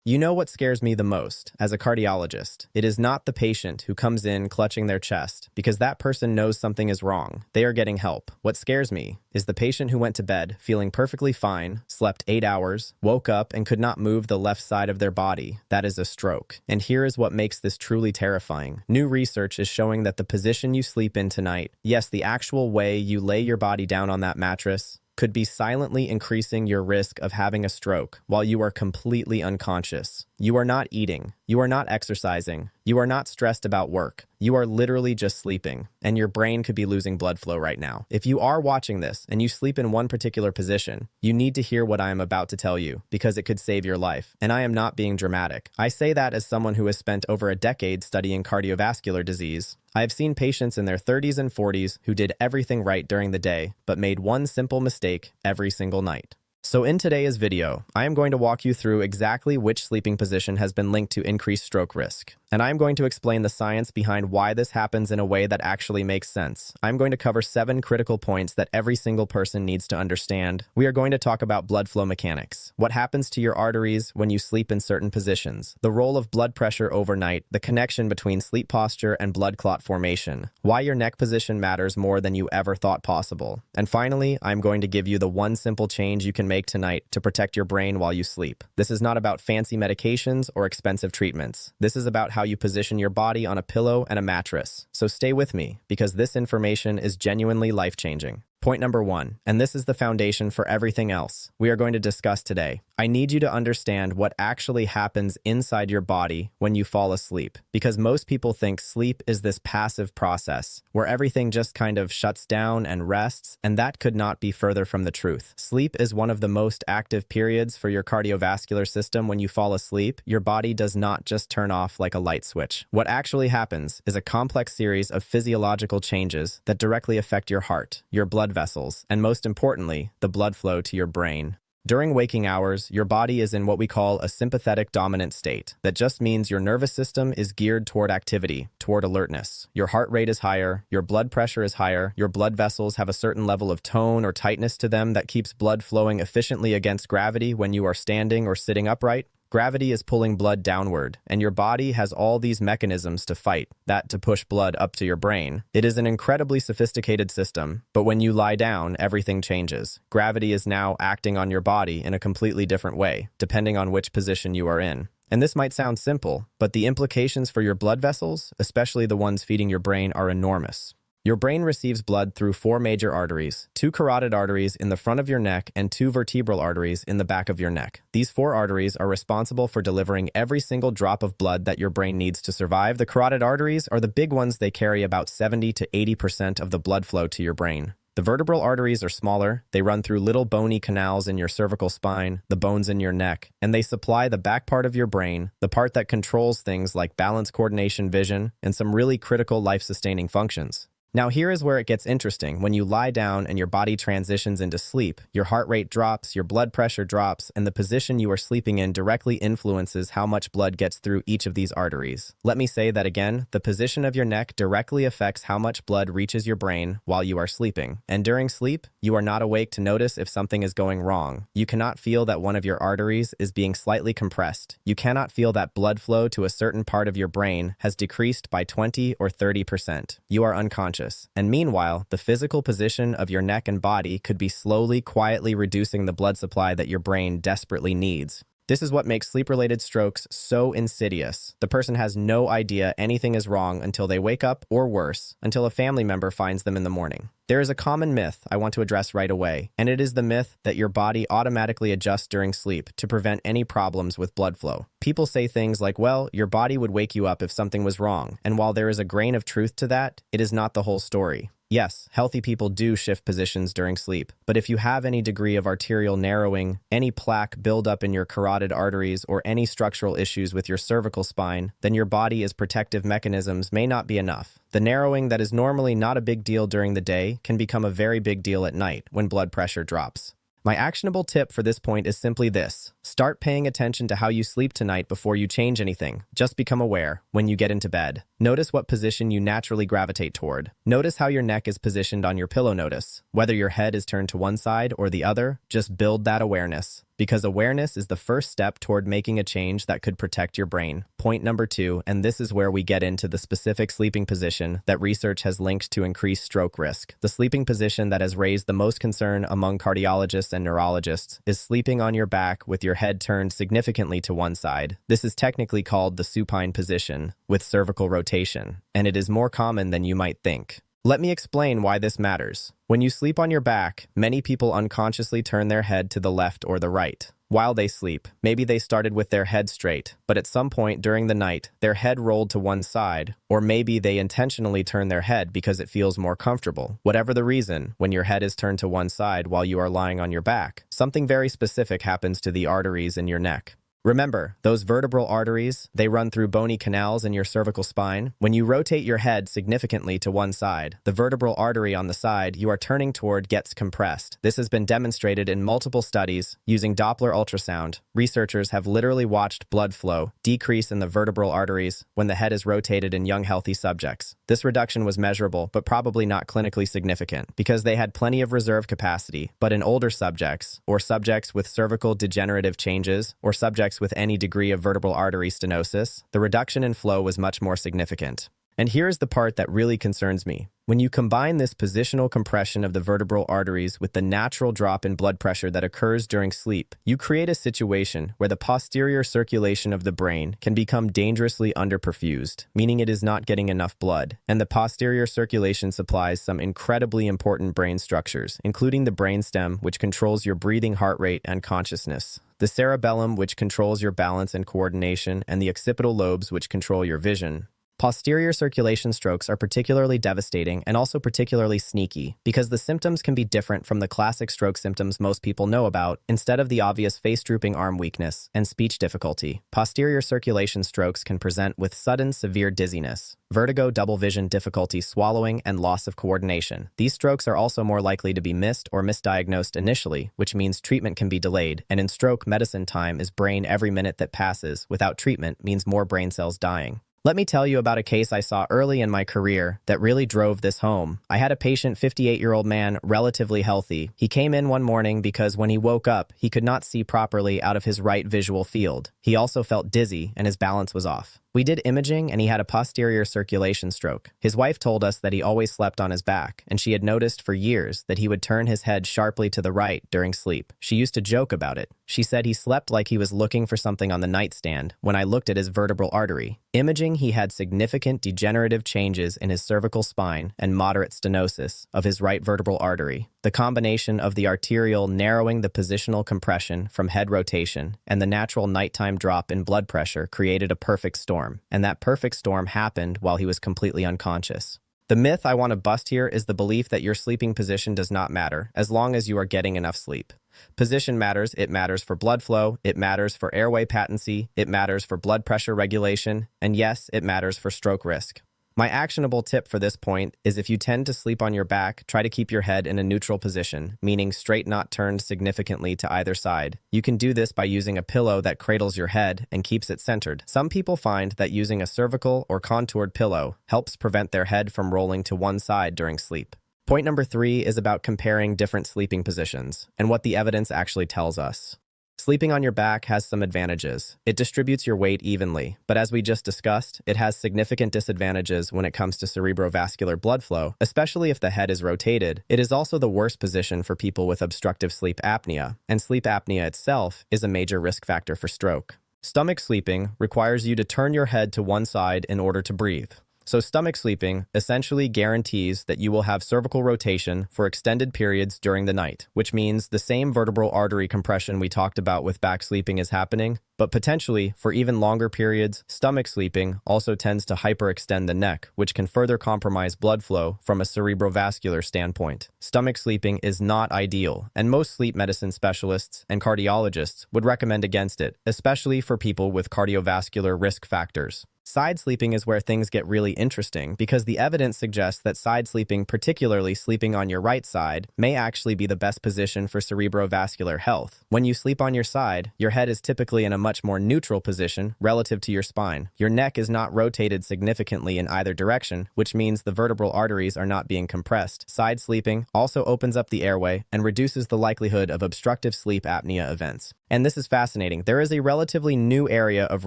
You know what scares me the most as a cardiologist? It is not the patient who comes in clutching their chest, because that person knows something is wrong. They are getting help. What scares me is the patient who went to bed feeling perfectly fine, slept 8 hours, woke up and could not move the left side of their body. That is a stroke. And here is what makes this truly terrifying. New research is showing that the position you sleep in tonight, yes, the actual way you lay your body down on that mattress, could be silently increasing your risk of having a stroke while you are completely unconscious. You are not eating. You are not exercising. You are not stressed about work. You are literally just sleeping, and your brain could be losing blood flow right now. If you are watching this and you sleep in one particular position, you need to hear what I am about to tell you, because it could save your life. And I am not being dramatic. I say that as someone who has spent over a decade studying cardiovascular disease. I have seen patients in their 30s and 40s who did everything right during the day, but made one simple mistake every single night. So in today's video, I am going to walk you through exactly which sleeping position has been linked to increased stroke risk. And I'm going to explain the science behind why this happens in a way that actually makes sense. I'm going to cover 7 critical points that every single person needs to understand. We are going to talk about blood flow mechanics, what happens to your arteries when you sleep in certain positions, the role of blood pressure overnight, the connection between sleep posture and blood clot formation, why your neck position matters more than you ever thought possible. And finally, I'm going to give you the one simple change you can make tonight to protect your brain while you sleep. This is not about fancy medications or expensive treatments. This is about how you position your body on a pillow and a mattress. So stay with me, because this information is genuinely life-changing. Point number 1, and this is the foundation for everything else we are going to discuss today. I need you to understand what actually happens inside your body when you fall asleep, because most people think sleep is this passive process where everything just kind of shuts down and rests, and that could not be further from the truth. Sleep is one of the most active periods for your cardiovascular system. When you fall asleep, your body does not just turn off like a light switch. What actually happens is a complex series of physiological changes that directly affect your heart, your blood vessels, and most importantly, the blood flow to your brain. During waking hours, your body is in what we call a sympathetic dominant state. That just means your nervous system is geared toward activity, toward alertness. Your heart rate is higher, your blood pressure is higher, your blood vessels have a certain level of tone or tightness to them that keeps blood flowing efficiently against gravity when you are standing or sitting upright. Gravity is pulling blood downward, and your body has all these mechanisms to fight that, to push blood up to your brain. It is an incredibly sophisticated system, but when you lie down, everything changes. Gravity is now acting on your body in a completely different way, depending on which position you are in. And this might sound simple, but the implications for your blood vessels, especially the ones feeding your brain, are enormous. Your brain receives blood through 4 major arteries, 2 carotid arteries in the front of your neck and 2 vertebral arteries in the back of your neck. These 4 arteries are responsible for delivering every single drop of blood that your brain needs to survive. The carotid arteries are the big ones. They carry about 70 to 80% of the blood flow to your brain. The vertebral arteries are smaller. They run through little bony canals in your cervical spine, the bones in your neck, and they supply the back part of your brain, the part that controls things like balance, coordination, vision, and some really critical life-sustaining functions. Now here is where it gets interesting. When you lie down and your body transitions into sleep, your heart rate drops, your blood pressure drops, and the position you are sleeping in directly influences how much blood gets through each of these arteries. Let me say that again. The position of your neck directly affects how much blood reaches your brain while you are sleeping. And during sleep, you are not awake to notice if something is going wrong. You cannot feel that one of your arteries is being slightly compressed. You cannot feel that blood flow to a certain part of your brain has decreased by 20 or 30%. You are unconscious. And meanwhile, the physical position of your neck and body could be slowly, quietly reducing the blood supply that your brain desperately needs. This is what makes sleep-related strokes so insidious. The person has no idea anything is wrong until they wake up, or worse, until a family member finds them in the morning. There is a common myth I want to address right away, and it is the myth that your body automatically adjusts during sleep to prevent any problems with blood flow. People say things like, well, your body would wake you up if something was wrong, and while there is a grain of truth to that, it is not the whole story. Yes, healthy people do shift positions during sleep, but if you have any degree of arterial narrowing, any plaque buildup in your carotid arteries, or any structural issues with your cervical spine, then your body's protective mechanisms may not be enough. The narrowing that is normally not a big deal during the day can become a very big deal at night when blood pressure drops. My actionable tip for this point is simply this. Start paying attention to how you sleep tonight before you change anything. Just become aware when you get into bed. Notice what position you naturally gravitate toward. Notice how your neck is positioned on your pillow. Notice whether your head is turned to one side or the other. Just build that awareness, because awareness is the first step toward making a change that could protect your brain. Point number 2, and this is where we get into the specific sleeping position that research has linked to increased stroke risk. The sleeping position that has raised the most concern among cardiologists and neurologists is sleeping on your back with your head turned significantly to one side. This is technically called the supine position with cervical rotation, and it is more common than you might think. Let me explain why this matters. When you sleep on your back, many people unconsciously turn their head to the left or the right. While they sleep, maybe they started with their head straight, but at some point during the night, their head rolled to one side, or maybe they intentionally turn their head because it feels more comfortable. Whatever the reason, when your head is turned to one side while you are lying on your back, something very specific happens to the arteries in your neck. Remember, those vertebral arteries, they run through bony canals in your cervical spine. When you rotate your head significantly to one side, the vertebral artery on the side you are turning toward gets compressed. This has been demonstrated in multiple studies using Doppler ultrasound. Researchers have literally watched blood flow decrease in the vertebral arteries when the head is rotated in young healthy subjects. This reduction was measurable, but probably not clinically significant, because they had plenty of reserve capacity. But in older subjects, or subjects with cervical degenerative changes, or subjects with any degree of vertebral artery stenosis, the reduction in flow was much more significant. And here's the part that really concerns me. When you combine this positional compression of the vertebral arteries with the natural drop in blood pressure that occurs during sleep, you create a situation where the posterior circulation of the brain can become dangerously underperfused, meaning it is not getting enough blood. And the posterior circulation supplies some incredibly important brain structures, including the brainstem, which controls your breathing, heart rate, and consciousness, the cerebellum, which controls your balance and coordination, and the occipital lobes, which control your vision. Posterior circulation strokes are particularly devastating and also particularly sneaky because the symptoms can be different from the classic stroke symptoms most people know about. Instead of the obvious face-drooping arm weakness and speech difficulty, posterior circulation strokes can present with sudden severe dizziness, vertigo, double vision, difficulty swallowing, and loss of coordination. These strokes are also more likely to be missed or misdiagnosed initially, which means treatment can be delayed, and in stroke, medicine time is brain. Every minute that passes without treatment means more brain cells dying. Let me tell you about a case I saw early in my career that really drove this home. I had a patient, 58-year-old man, relatively healthy. He came in one morning because when he woke up, he could not see properly out of his right visual field. He also felt dizzy and his balance was off. We did imaging and he had a posterior circulation stroke. His wife told us that he always slept on his back, and she had noticed for years that he would turn his head sharply to the right during sleep. She used to joke about it. She said he slept like he was looking for something on the nightstand. When I looked at his vertebral artery imaging, he had significant degenerative changes in his cervical spine and moderate stenosis of his right vertebral artery. The combination of the arterial narrowing, the positional compression from head rotation, and the natural nighttime drop in blood pressure created a perfect storm. And that perfect storm happened while he was completely unconscious. The myth I want to bust here is the belief that your sleeping position does not matter as long as you are getting enough sleep. Position matters. It matters for blood flow. It matters for airway patency. It matters for blood pressure regulation. And yes, it matters for stroke risk. My actionable tip for this point is if you tend to sleep on your back, try to keep your head in a neutral position, meaning straight, not turned significantly to either side. You can do this by using a pillow that cradles your head and keeps it centered. Some people find that using a cervical or contoured pillow helps prevent their head from rolling to one side during sleep. Point number 3 is about comparing different sleeping positions and what the evidence actually tells us. Sleeping on your back has some advantages. It distributes your weight evenly, but as we just discussed, it has significant disadvantages when it comes to cerebrovascular blood flow, especially if the head is rotated. It is also the worst position for people with obstructive sleep apnea, and sleep apnea itself is a major risk factor for stroke. Stomach sleeping requires you to turn your head to one side in order to breathe. So stomach sleeping essentially guarantees that you will have cervical rotation for extended periods during the night, which means the same vertebral artery compression we talked about with back sleeping is happening, but potentially for even longer periods. Stomach sleeping also tends to hyperextend the neck, which can further compromise blood flow from a cerebrovascular standpoint. Stomach sleeping is not ideal, and most sleep medicine specialists and cardiologists would recommend against it, especially for people with cardiovascular risk factors. Side sleeping is where things get really interesting because the evidence suggests that side sleeping, particularly sleeping on your right side, may actually be the best position for cerebrovascular health. When you sleep on your side, your head is typically in a much more neutral position relative to your spine. Your neck is not rotated significantly in either direction, which means the vertebral arteries are not being compressed. Side sleeping also opens up the airway and reduces the likelihood of obstructive sleep apnea events. And this is fascinating. There is a relatively new area of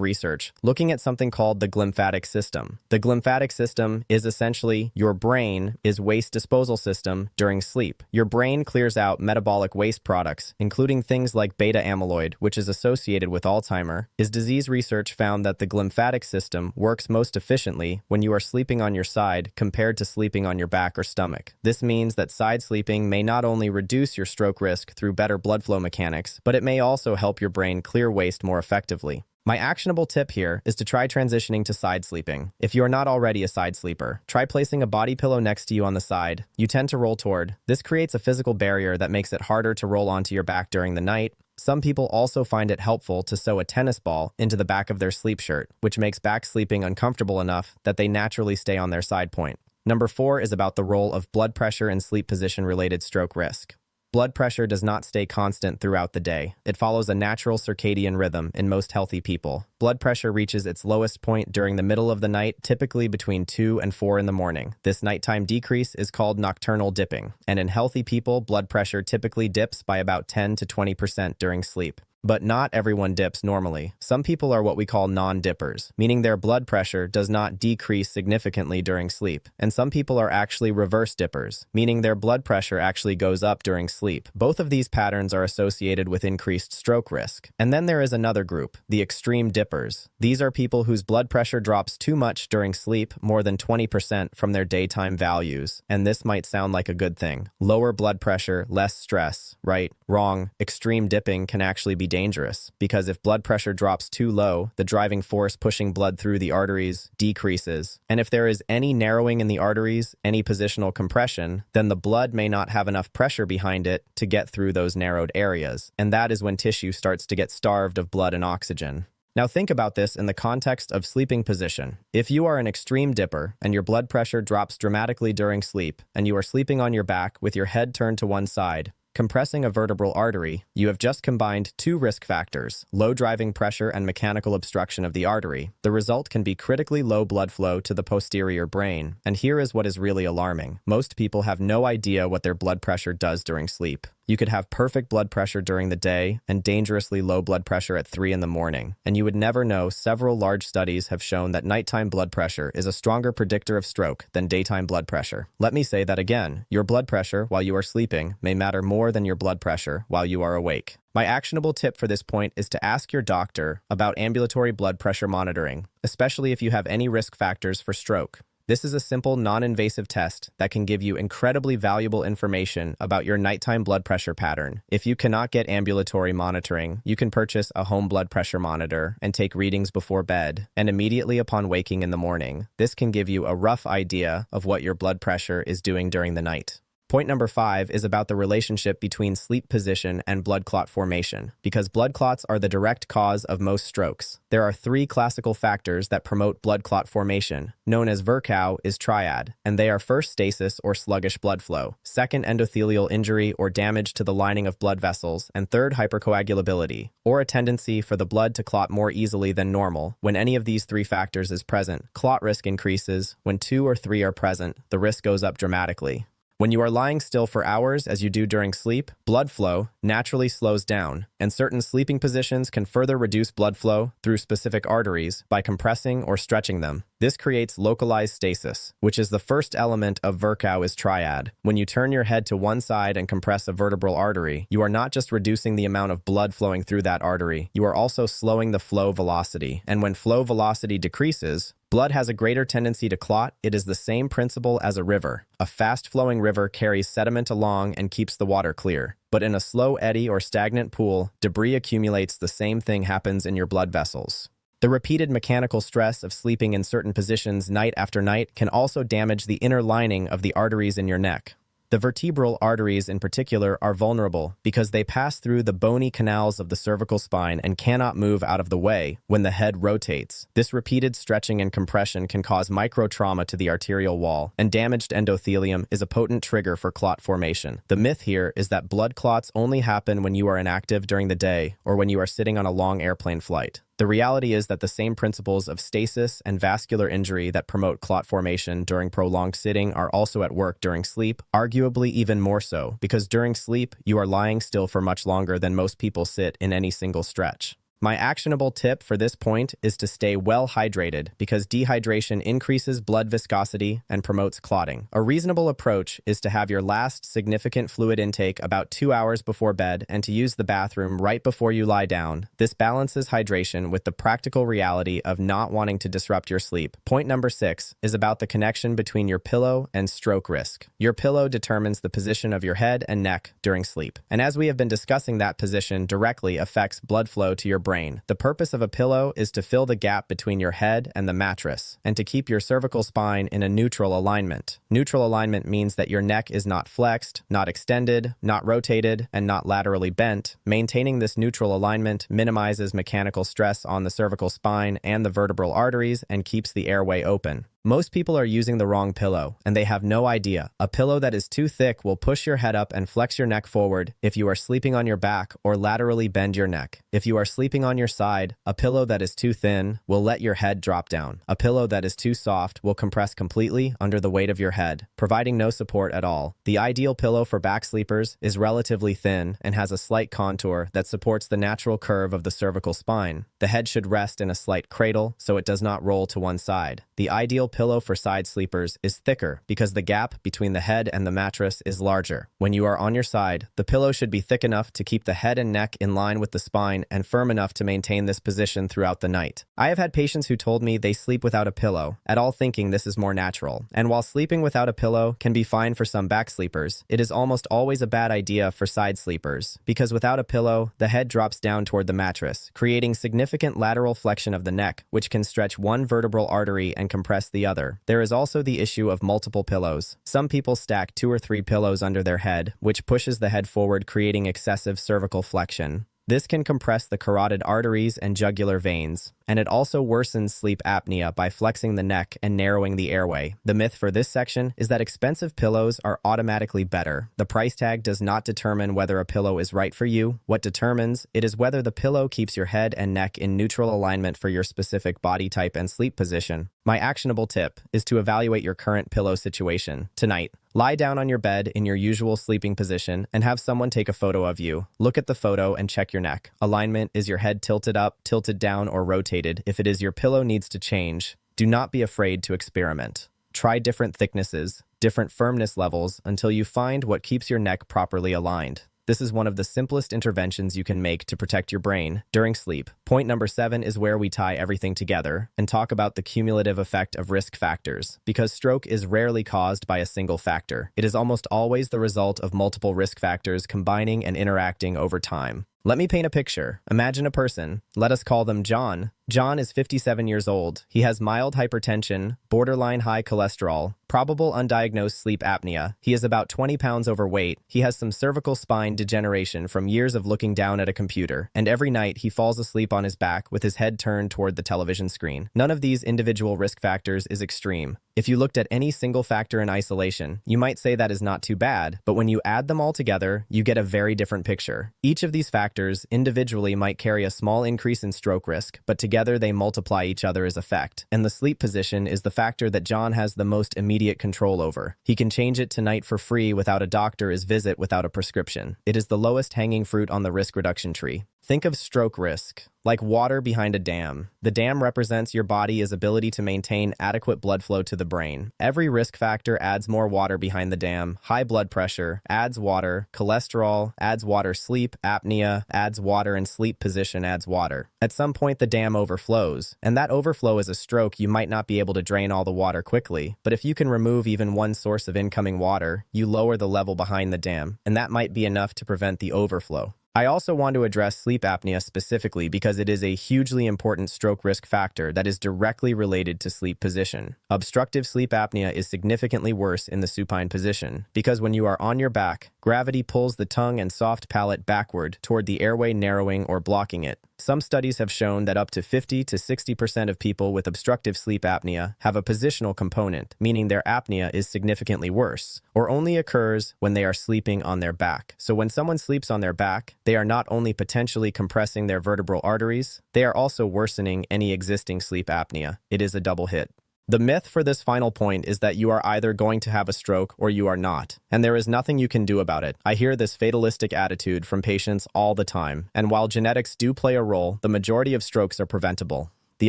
research looking at something called the glymphatic system. The glymphatic system is essentially your brain's waste disposal system during sleep. Your brain clears out metabolic waste products, including things like beta amyloid, which is associated with Alzheimer's. Disease research found that the glymphatic system works most efficiently when you are sleeping on your side compared to sleeping on your back or stomach. This means that side sleeping may not only reduce your stroke risk through better blood flow mechanics, but it may also help your brain clear waste more effectively. My actionable tip here is to try transitioning to side sleeping. If you are not already a side sleeper, try placing a body pillow next to you on the side you tend to roll toward. This creates a physical barrier that makes it harder to roll onto your back during the night. Some people also find it helpful to sew a tennis ball into the back of their sleep shirt, which makes back sleeping uncomfortable enough that they naturally stay on their side point. Number 4 is about the role of blood pressure in sleep position-related stroke risk. Blood pressure does not stay constant throughout the day. It follows a natural circadian rhythm in most healthy people. Blood pressure reaches its lowest point during the middle of the night, typically between 2 and 4 in the morning. This nighttime decrease is called nocturnal dipping, and in healthy people, blood pressure typically dips by about 10 to 20% during sleep. But not everyone dips normally. Some people are what we call non-dippers, meaning their blood pressure does not decrease significantly during sleep. And some people are actually reverse dippers, meaning their blood pressure actually goes up during sleep. Both of these patterns are associated with increased stroke risk. And then there is another group, the extreme dippers. These are people whose blood pressure drops too much during sleep, more than 20% from their daytime values. And this might sound like a good thing. Lower blood pressure, less stress, right? Wrong. Extreme dipping can actually be dangerous because if blood pressure drops too low, the driving force pushing blood through the arteries decreases. And if there is any narrowing in the arteries, any positional compression, then the blood may not have enough pressure behind it to get through those narrowed areas. And that is when tissue starts to get starved of blood and oxygen. Now think about this in the context of sleeping position. If you are an extreme dipper and your blood pressure drops dramatically during sleep and you are sleeping on your back with your head turned to one side, compressing a vertebral artery, you have just combined two risk factors, low driving pressure and mechanical obstruction of the artery. The result can be critically low blood flow to the posterior brain. And here is what is really alarming. Most people have no idea what their blood pressure does during sleep. You could have perfect blood pressure during the day and dangerously low blood pressure at 3 in the morning. And you would never know. Several large studies have shown that nighttime blood pressure is a stronger predictor of stroke than daytime blood pressure. Let me say that again. Your blood pressure while you are sleeping may matter more than your blood pressure while you are awake. My actionable tip for this point is to ask your doctor about ambulatory blood pressure monitoring, especially if you have any risk factors for stroke. This is a simple, non-invasive test that can give you incredibly valuable information about your nighttime blood pressure pattern. If you cannot get ambulatory monitoring, you can purchase a home blood pressure monitor and take readings before bed and immediately upon waking in the morning. This can give you a rough idea of what your blood pressure is doing during the night. Point number 5 is about the relationship between sleep position and blood clot formation, because blood clots are the direct cause of most strokes. There are 3 classical factors that promote blood clot formation, known as VRCAU is triad, and they are first stasis or sluggish blood flow, second endothelial injury or damage to the lining of blood vessels, and third hypercoagulability, or a tendency for the blood to clot more easily than normal. When any of these 3 factors is present, clot risk increases. When 2 or 3 are present, the risk goes up dramatically. When you are lying still for hours, as you do during sleep, blood flow naturally slows down, and certain sleeping positions can further reduce blood flow through specific arteries by compressing or stretching them. This creates localized stasis, which is the first element of VRCAU is triad. When you turn your head to one side and compress a vertebral artery, you are not just reducing the amount of blood flowing through that artery, you are also slowing the flow velocity. And when flow velocity decreases, blood has a greater tendency to clot. It is the same principle as a river. A fast-flowing river carries sediment along and keeps the water clear. But in a slow eddy or stagnant pool, debris accumulates. The same thing happens in your blood vessels. The repeated mechanical stress of sleeping in certain positions night after night can also damage the inner lining of the arteries in your neck. The vertebral arteries in particular are vulnerable because they pass through the bony canals of the cervical spine and cannot move out of the way when the head rotates. This repeated stretching and compression can cause microtrauma to the arterial wall, and damaged endothelium is a potent trigger for clot formation. The myth here is that blood clots only happen when you are inactive during the day or when you are sitting on a long airplane flight. The reality is that the same principles of stasis and vascular injury that promote clot formation during prolonged sitting are also at work during sleep, arguably even more so, because during sleep, you are lying still for much longer than most people sit in any single stretch. My actionable tip for this point is to stay well hydrated because dehydration increases blood viscosity and promotes clotting. A reasonable approach is to have your last significant fluid intake about 2 hours before bed and to use the bathroom right before you lie down. This balances hydration with the practical reality of not wanting to disrupt your sleep. Point number 6 is about the connection between your pillow and stroke risk. Your pillow determines the position of your head and neck during sleep. And as we have been discussing, that position directly affects blood flow to your brain. The purpose of a pillow is to fill the gap between your head and the mattress, and to keep your cervical spine in a neutral alignment. Neutral alignment means that your neck is not flexed, not extended, not rotated, and not laterally bent. Maintaining this neutral alignment minimizes mechanical stress on the cervical spine and the vertebral arteries and keeps the airway open. Most people are using the wrong pillow, and they have no idea. A pillow that is too thick will push your head up and flex your neck forward if you are sleeping on your back, or laterally bend your neck. If you are sleeping on your side, a pillow that is too thin will let your head drop down. A pillow that is too soft will compress completely under the weight of your head, providing no support at all. The ideal pillow for back sleepers is relatively thin and has a slight contour that supports the natural curve of the cervical spine. The head should rest in a slight cradle so it does not roll to one side. The ideal pillow for side sleepers is thicker because the gap between the head and the mattress is larger. When you are on your side, the pillow should be thick enough to keep the head and neck in line with the spine and firm enough to maintain this position throughout the night. I have had patients who told me they sleep without a pillow, at all thinking this is more natural. And while sleeping without a pillow can be fine for some back sleepers, it is almost always a bad idea for side sleepers, because without a pillow, the head drops down toward the mattress, creating significant lateral flexion of the neck, which can stretch one vertebral artery and compress the other. There is also the issue of multiple pillows. Some people stack 2 or 3 pillows under their head, which pushes the head forward, creating excessive cervical flexion. This can compress the carotid arteries and jugular veins, and it also worsens sleep apnea by flexing the neck and narrowing the airway. The myth for this section is that expensive pillows are automatically better. The price tag does not determine whether a pillow is right for you. What determines it is whether the pillow keeps your head and neck in neutral alignment for your specific body type and sleep position. My actionable tip is to evaluate your current pillow situation. Tonight, lie down on your bed in your usual sleeping position and have someone take a photo of you. Look at the photo and check your neck. Alignment: is your head tilted up, tilted down, or rotated? If it is, your pillow needs to change. Do not be afraid to experiment. Try different thicknesses, different firmness levels until you find what keeps your neck properly aligned. This is one of the simplest interventions you can make to protect your brain during sleep. Point number 7 is where we tie everything together and talk about the cumulative effect of risk factors. Because stroke is rarely caused by a single factor, it is almost always the result of multiple risk factors combining and interacting over time. Let me paint a picture. Imagine a person. Let us call them John. John is 57 years old. He has mild hypertension, borderline high cholesterol, probable undiagnosed sleep apnea. He is about 20 pounds overweight. He has some cervical spine degeneration from years of looking down at a computer. And every night he falls asleep on his back with his head turned toward the television screen. None of these individual risk factors is extreme. If you looked at any single factor in isolation, you might say that is not too bad, but when you add them all together, you get a very different picture. Each of these factors individually might carry a small increase in stroke risk, but together they multiply each other's effect. And the sleep position is the factor that John has the most immediate control over. He can change it tonight for free without a doctor's visit, without a prescription. It is the lowest hanging fruit on the risk reduction tree. Think of stroke risk like water behind a dam. The dam represents your body's ability to maintain adequate blood flow to the brain. Every risk factor adds more water behind the dam. High blood pressure adds water, cholesterol adds water, sleep apnea adds water, and sleep position adds water. At some point, the dam overflows, and that overflow is a stroke. You might not be able to drain all the water quickly, but if you can remove even one source of incoming water, you lower the level behind the dam, and that might be enough to prevent the overflow. I also want to address sleep apnea specifically because it is a hugely important stroke risk factor that is directly related to sleep position. Obstructive sleep apnea is significantly worse in the supine position because when you are on your back, gravity pulls the tongue and soft palate backward toward the airway, narrowing or blocking it. Some studies have shown that up to 50 to 60% of people with obstructive sleep apnea have a positional component, meaning their apnea is significantly worse, or only occurs when they are sleeping on their back. So when someone sleeps on their back, they are not only potentially compressing their vertebral arteries, they are also worsening any existing sleep apnea. It is a double hit. The myth for this final point is that you are either going to have a stroke or you are not, and there is nothing you can do about it. I hear this fatalistic attitude from patients all the time, and while genetics do play a role, the majority of strokes are preventable. The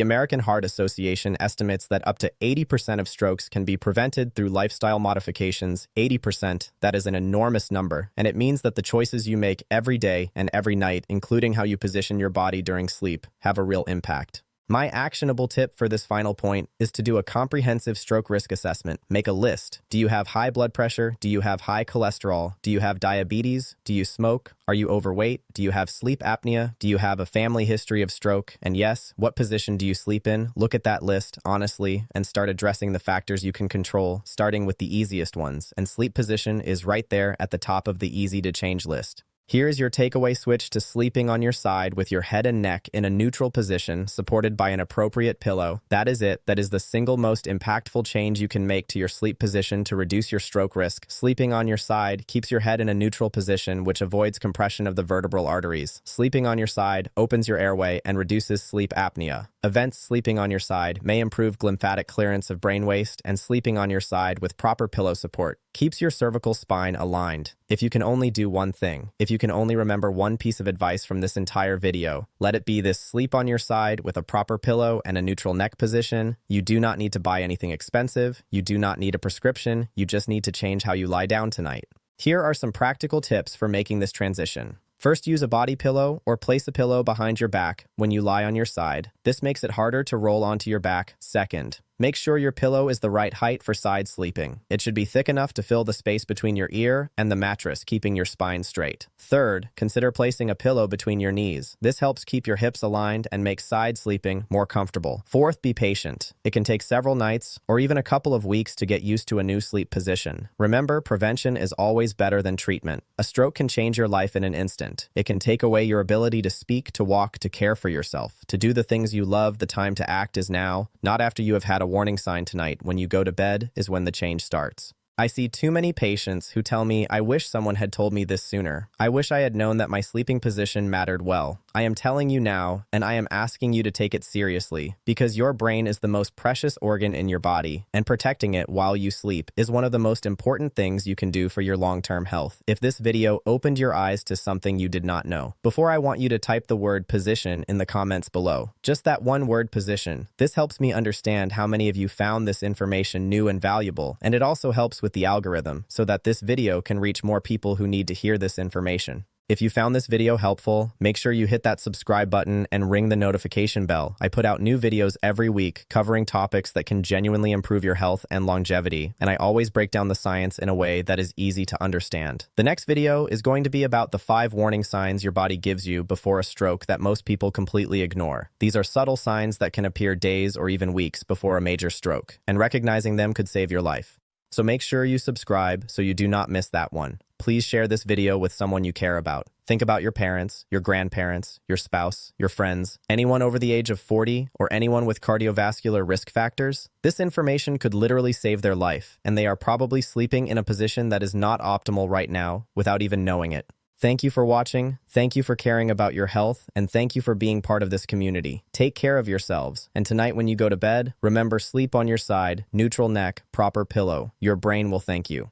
American Heart Association estimates that up to 80% of strokes can be prevented through lifestyle modifications. 80%, that is an enormous number, and it means that the choices you make every day and every night, including how you position your body during sleep, have a real impact. My actionable tip for this final point is to do a comprehensive stroke risk assessment. Make a list. Do you have high blood pressure? Do you have high cholesterol? Do you have diabetes? Do you smoke? Are you overweight? Do you have sleep apnea? Do you have a family history of stroke? And yes, what position do you sleep in? Look at that list, honestly, and start addressing the factors you can control, starting with the easiest ones. And sleep position is right there at the top of the easy-to-change list. Here's your takeaway: switch to sleeping on your side with your head and neck in a neutral position supported by an appropriate pillow. That is it. That is the single most impactful change you can make to your sleep position to reduce your stroke risk. Sleeping on your side keeps your head in a neutral position, which avoids compression of the vertebral arteries. Sleeping on your side opens your airway and reduces sleep apnea. Events: sleeping on your side may improve lymphatic clearance of brain waste, and sleeping on your side with proper pillow support keeps your cervical spine aligned. If you can only do one thing, if you can only remember one piece of advice from this entire video, let it be this: sleep on your side with a proper pillow and a neutral neck position. You do not need to buy anything expensive. You do not need a prescription. You just need to change how you lie down tonight. Here are some practical tips for making this transition. First, use a body pillow or place a pillow behind your back when you lie on your side. This makes it harder to roll onto your back. Second, make sure your pillow is the right height for side sleeping. It should be thick enough to fill the space between your ear and the mattress, keeping your spine straight. Third, consider placing a pillow between your knees. This helps keep your hips aligned and makes side sleeping more comfortable. Fourth, be patient. It can take several nights or even a couple of weeks to get used to a new sleep position. Remember, prevention is always better than treatment. A stroke can change your life in an instant. It can take away your ability to speak, to walk, to care for yourself, to do the things you love. The time to act is now, not after you have had a warning sign tonight. When you go to bed is when the change starts. I see too many patients who tell me, "I wish someone had told me this sooner. I wish I had known that my sleeping position mattered." Well, I am telling you now, and I am asking you to take it seriously, because your brain is the most precious organ in your body, and protecting it while you sleep is one of the most important things you can do for your long-term health. If this video opened your eyes to something you did not know, before, I want you to type the word position in the comments below. Just that one word, position. This helps me understand how many of you found this information new and valuable, and it also helps with the algorithm so that this video can reach more people who need to hear this information. If you found this video helpful, make sure you hit that subscribe button and ring the notification bell. I put out new videos every week covering topics that can genuinely improve your health and longevity, and I always break down the science in a way that is easy to understand. The next video is going to be about the 5 warning signs your body gives you before a stroke that most people completely ignore. These are subtle signs that can appear days or even weeks before a major stroke, and recognizing them could save your life. So make sure you subscribe so you do not miss that one. Please share this video with someone you care about. Think about your parents, your grandparents, your spouse, your friends, anyone over the age of 40, or anyone with cardiovascular risk factors. This information could literally save their life, and they are probably sleeping in a position that is not optimal right now without even knowing it. Thank you for watching, thank you for caring about your health, and thank you for being part of this community. Take care of yourselves, and tonight when you go to bed, remember: sleep on your side, neutral neck, proper pillow. Your brain will thank you.